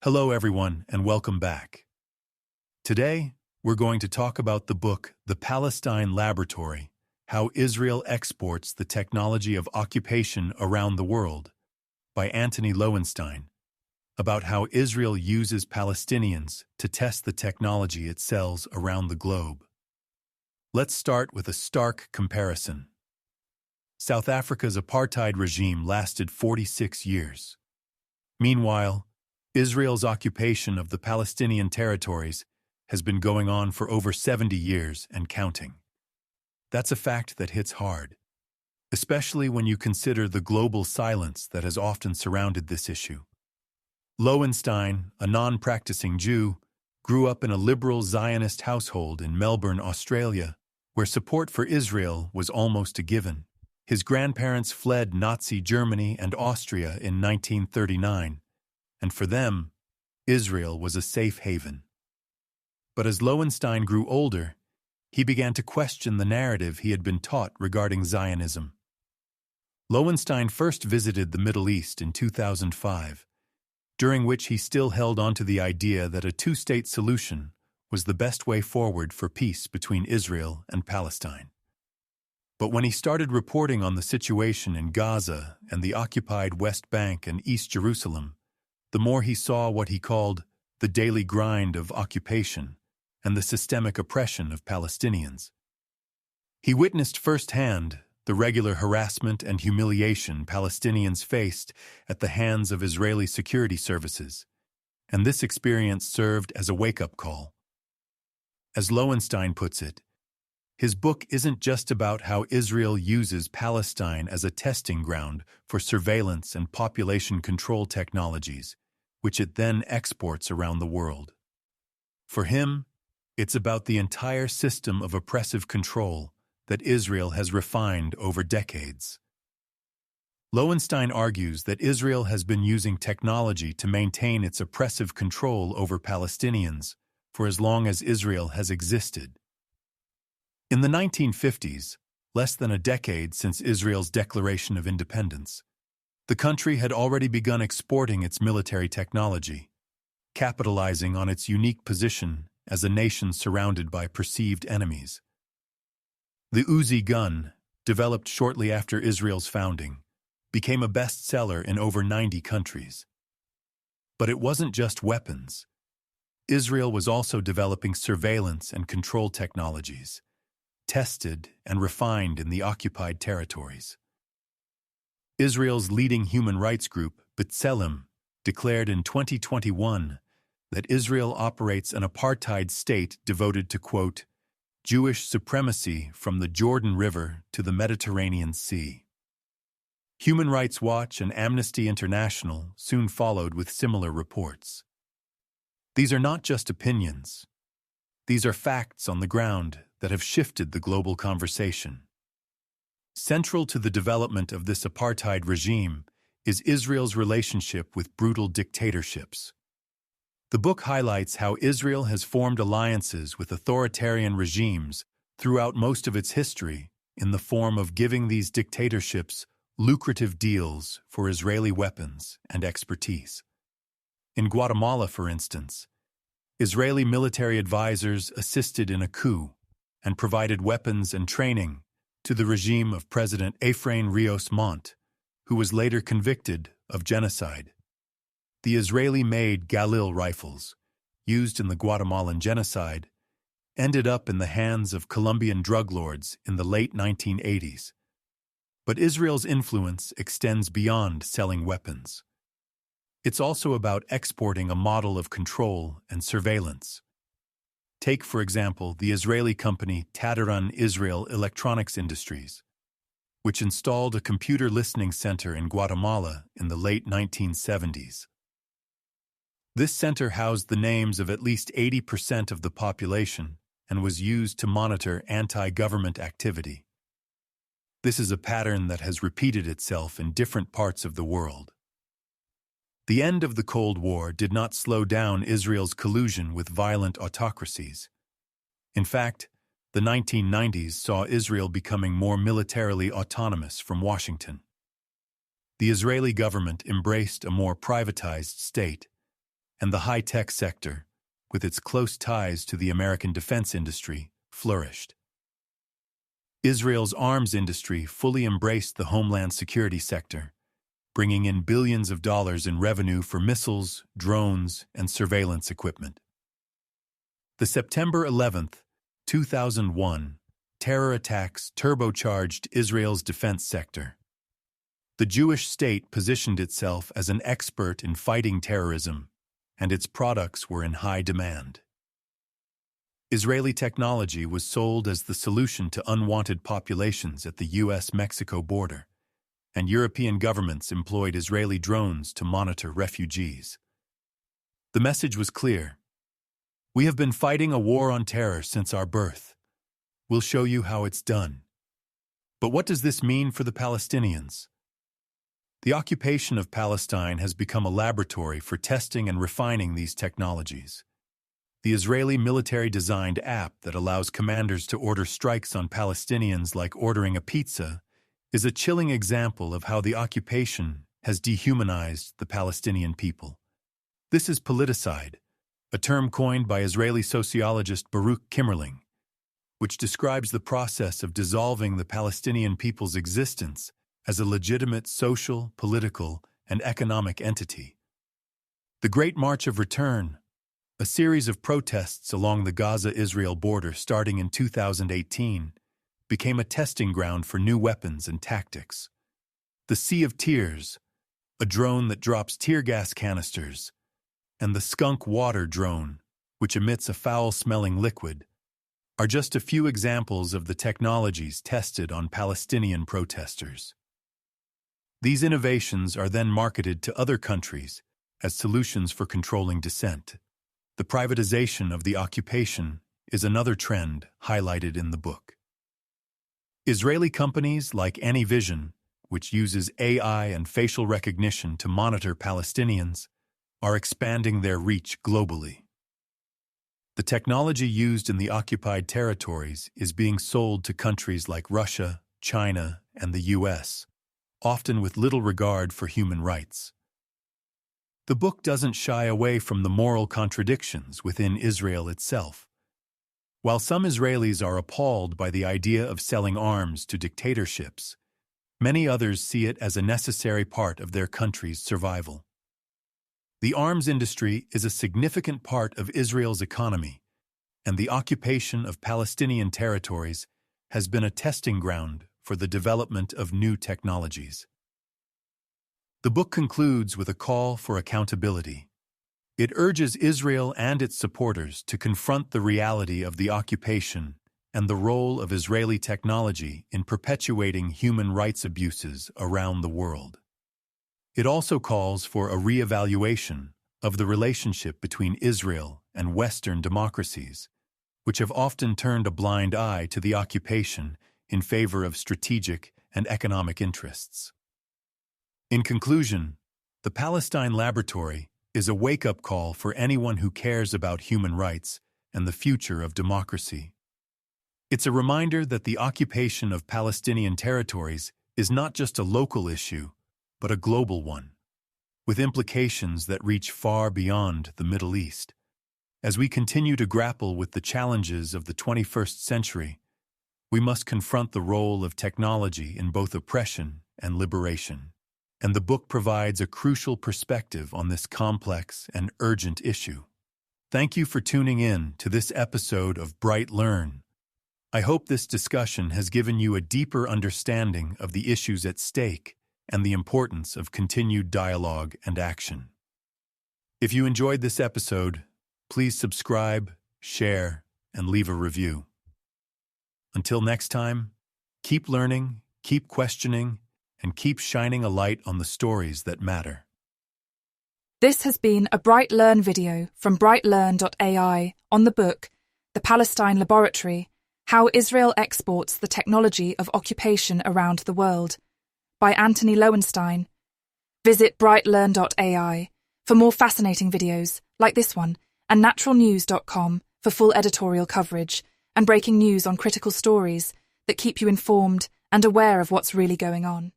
Hello everyone and welcome back. Today, we're going to talk about the book The Palestine Laboratory, How Israel Exports the Technology of Occupation Around the World, by Antony Loewenstein, about how Israel uses Palestinians to test the technology it sells around the globe. Let's start with a stark comparison. South Africa's apartheid regime lasted 46 years. Meanwhile, Israel's occupation of the Palestinian territories has been going on for over 70 years and counting. That's a fact that hits hard, especially when you consider the global silence that has often surrounded this issue. Loewenstein, a non-practicing Jew, grew up in a liberal Zionist household in Melbourne, Australia, where support for Israel was almost a given. His grandparents fled Nazi Germany and Austria in 1939, and for them, Israel was a safe haven. But as Loewenstein grew older, he began to question the narrative he had been taught regarding Zionism. Loewenstein first visited the Middle East in 2005, during which he still held onto the idea that a two-state solution was the best way forward for peace between Israel and Palestine. But when he started reporting on the situation in Gaza and the occupied West Bank and East Jerusalem, the more he saw what he called the daily grind of occupation and the systemic oppression of Palestinians. He witnessed firsthand the regular harassment and humiliation Palestinians faced at the hands of Israeli security services, and this experience served as a wake-up call. As Loewenstein puts it, his book isn't just about how Israel uses Palestine as a testing ground for surveillance and population control technologies, which it then exports around the world. For him, it's about the entire system of oppressive control that Israel has refined over decades. Loewenstein argues that Israel has been using technology to maintain its oppressive control over Palestinians for as long as Israel has existed. In the 1950s, less than a decade since Israel's declaration of independence, the country had already begun exporting its military technology, capitalizing on its unique position as a nation surrounded by perceived enemies. The Uzi gun, developed shortly after Israel's founding, became a bestseller in over 90 countries. But it wasn't just weapons. Israel was also developing surveillance and control technologies, tested and refined in the occupied territories. Israel's leading human rights group, B'Tselem, declared in 2021 that Israel operates an apartheid state devoted to, quote, Jewish supremacy from the Jordan River to the Mediterranean Sea. Human Rights Watch and Amnesty International soon followed with similar reports. These are not just opinions. These are facts on the ground that have shifted the global conversation. Central to the development of this apartheid regime is Israel's relationship with brutal dictatorships. The book highlights how Israel has formed alliances with authoritarian regimes throughout most of its history in the form of giving these dictatorships lucrative deals for Israeli weapons and expertise. In Guatemala, for instance, Israeli military advisors assisted in a coup and provided weapons and training to the regime of President Efrain Rios Montt, who was later convicted of genocide. The Israeli-made Galil rifles, used in the Guatemalan genocide, ended up in the hands of Colombian drug lords in the late 1980s. But Israel's influence extends beyond selling weapons. It's also about exporting a model of control and surveillance. Take, for example, the Israeli company Tadiran Israel Electronics Industries, which installed a computer listening center in Guatemala in the late 1970s. This center housed the names of at least 80% of the population and was used to monitor anti-government activity. This is a pattern that has repeated itself in different parts of the world. The end of the Cold War did not slow down Israel's collusion with violent autocracies. In fact, the 1990s saw Israel becoming more militarily autonomous from Washington. The Israeli government embraced a more privatized state, and the high-tech sector, with its close ties to the American defense industry, flourished. Israel's arms industry fully embraced the homeland security sector, bringing in billions of dollars in revenue for missiles, drones, and surveillance equipment. The September 11, 2001, terror attacks turbocharged Israel's defense sector. The Jewish state positioned itself as an expert in fighting terrorism, and its products were in high demand. Israeli technology was sold as the solution to unwanted populations at the US-Mexico border, and European governments employed Israeli drones to monitor refugees. The message was clear. We have been fighting a war on terror since our birth. We'll show you how it's done. But what does this mean for the Palestinians? The occupation of Palestine has become a laboratory for testing and refining these technologies. The Israeli military-designed app that allows commanders to order strikes on Palestinians like ordering a pizza is a chilling example of how the occupation has dehumanized the Palestinian people. This is politicide, a term coined by Israeli sociologist Baruch Kimmerling, which describes the process of dissolving the Palestinian people's existence as a legitimate social, political, and economic entity. The Great March of Return, a series of protests along the Gaza-Israel border starting in 2018, became a testing ground for new weapons and tactics. The Sea of Tears, a drone that drops tear gas canisters, and the Skunk Water drone, which emits a foul-smelling liquid, are just a few examples of the technologies tested on Palestinian protesters. These innovations are then marketed to other countries as solutions for controlling dissent. The privatization of the occupation is another trend highlighted in the book. Israeli companies like AnyVision, which uses AI and facial recognition to monitor Palestinians, are expanding their reach globally. The technology used in the occupied territories is being sold to countries like Russia, China, and the US, often with little regard for human rights. The book doesn't shy away from the moral contradictions within Israel itself. While some Israelis are appalled by the idea of selling arms to dictatorships, many others see it as a necessary part of their country's survival. The arms industry is a significant part of Israel's economy, and the occupation of Palestinian territories has been a testing ground for the development of new technologies. The book concludes with a call for accountability. It urges Israel and its supporters to confront the reality of the occupation and the role of Israeli technology in perpetuating human rights abuses around the world. It also calls for a reevaluation of the relationship between Israel and Western democracies, which have often turned a blind eye to the occupation in favor of strategic and economic interests. In conclusion, the Palestine Laboratory is a wake-up call for anyone who cares about human rights and the future of democracy. It's a reminder that the occupation of Palestinian territories is not just a local issue, but a global one, with implications that reach far beyond the Middle East. As we continue to grapple with the challenges of the 21st century, we must confront the role of technology in both oppression and liberation. And the book provides a crucial perspective on this complex and urgent issue. Thank you for tuning in to this episode of BrightLearn. I hope this discussion has given you a deeper understanding of the issues at stake and the importance of continued dialogue and action. If you enjoyed this episode, please subscribe, share, and leave a review. Until next time, keep learning, keep questioning, and keep shining a light on the stories that matter. This has been a BrightLearn video from BrightLearn.ai on the book The Palestine Laboratory, How Israel Exports the Technology of Occupation Around the World, by Antony Loewenstein. Visit BrightLearn.ai for more fascinating videos like this one, and naturalnews.com for full editorial coverage and breaking news on critical stories that keep you informed and aware of what's really going on.